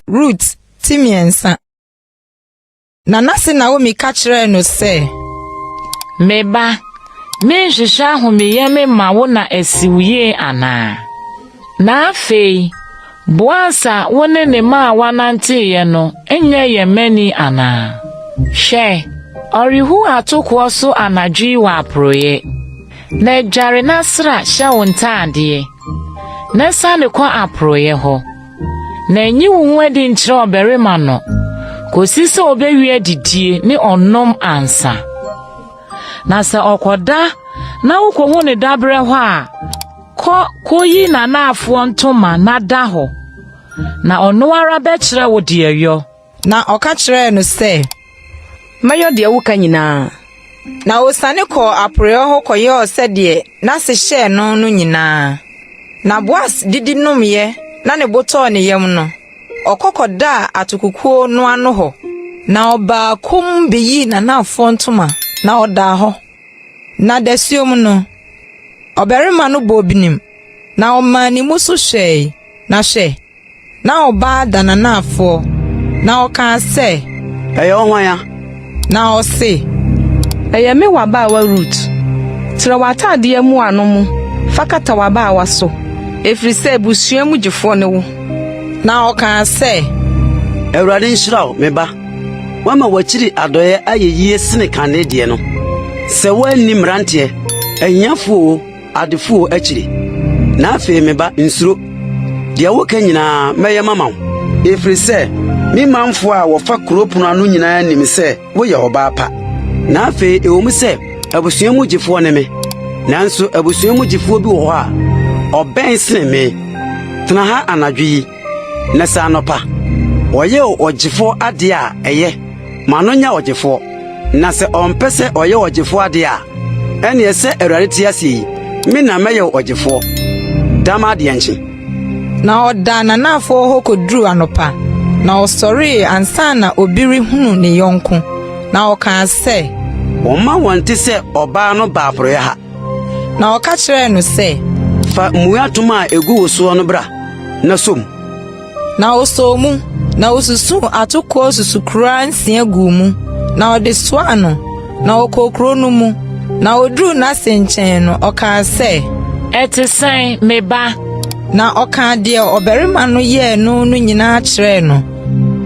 Ruth timiensa. Na nase Naomi ka kyerɛ no sɛ, Meba, me hwehwɛ ahomeyɛ me ma wo na asiwuye ana. Na afei, Boaz a wo ne ne ma wananteyɛ no, enye ye mani ana. Hwɛ, ɔrehu atokoɔ so anadwi wɔ aproye. Na dware na sra hyɛ wo ntaadeɛ. Na sane kɔ aproye hɔ. Na enyi wo ho adi nkyerɛ ɔbarima no, kosi sɛ obewie adidie ne ɔnom ansa. Na sɛ ɔkɔda na wokɔhu ne dabrɛ hɔ a, koyi nanaafoɔ ntoma na da hɔ. Na ɔno ara bɛkyerɛ wo de ayɔ. Na ɔka kyerɛ no sɛ, mɛyɛ deɛ woka nyinaa. Na osane kɔ aporɛ hɔ kɔyɛɛ sɛdeɛ nase hyɛɛ no nyinaa. Na Boaz didi nomyɛ na ne botɔɔ ne yam no, ɔkɔkɔda atokukuo no ano hɔ. Na ɔbaa kom beyi nanaafoɔ ntoma na ɔdaa hɔ. Na dasuom no, ɔbarima no bɔ obinim, na ɔmaa ne mu so hwɛe. Na hwɛ, na ɔbaa da nanaafoɔ, na ɔkaa sɛ, ɛyɛ ɔhwan? Na ɔse, ɛyɛ me wabaawa Ruth. Tira w'ataadeɛ mu ano mu, fa kata wabaawa so, efiri sɛ busua mu gyefoɔ ne wo. Na ɔkaa sɛ, Awurade nhyira wo, me ba. Wama wakyiri adɔyɛ ayɛ yie sene kane deɛ no. Sɛ woanni mmeranteɛ, ahiafoɔ adefoɔ akyiri. Na afei me ba nsuro. Deɛ woka nyinaa mɛyɛ mama wo. Efiri sɛ, me manfo a wɔfa kuropono ano nyinaa nim sɛ woyɛ ɔbaa pa. Na afei ɛwɔ mu sɛ abusua mu gyefoɔ ne me. Nanso abusua mu gyefoɔ bi wɔ hɔ a ɔbɛn sene me. Tena ha anadwo yi. Na sɛ anɔpa, ɔyɛ ɔgyefoɔ adeɛ a ɛyɛ. Ma no nya ɔgyefoɔ. Na sɛ ɔmpɛ sɛ ɔyɛ ɔgyefoɔ adeɛ a, ɛneɛ sɛ Awurade te ase yi, me na mɛyɛ ɔgyefoɔ. Dama adeɛ nkye. Na ɔda nanaafoɔ hɔ kɔduru anɔpa. Na ɔsɔree ansa na obi rehunu ne yɔnko. Na ɔkaa sɛ, Wɔma wɔn te sɛ ɔbaa no ba aporɔeɛ ha. Na ɔka kyerɛɛ no sɛ, Fa mmuatom a egu wo soɔ no bra, na som. Na ɔsɔɔ mu, na osusu atokɔ susukura 6 gu mu. Na ɔde soa no, na ɔkɔ kuro no mu. Na oduru n'ase nkyɛn no, ɔkaa sɛ, Ɛte sɛn, me ba. Na ɔkaa deɛ ɔbarima no yɛɛ no nyinaa kyerɛɛ no.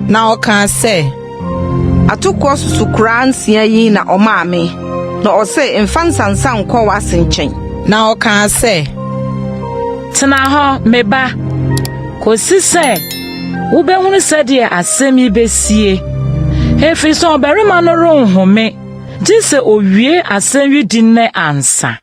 Na ɔkaa sɛ, Atokɔ susukura 6 yi na ɔmaa me. Na ɔsɛ mfa nsansa nkɔ w'ase nkyɛn. Na ɔkaa sɛ, Tena hɔ, me ba. Kosi sɛ, wobɛhunu sɛdeɛ asɛm yi besie. Efiri sɛ ɔbarima no renhome, gye sɛ owie asɛm yi di nnɛ ansa.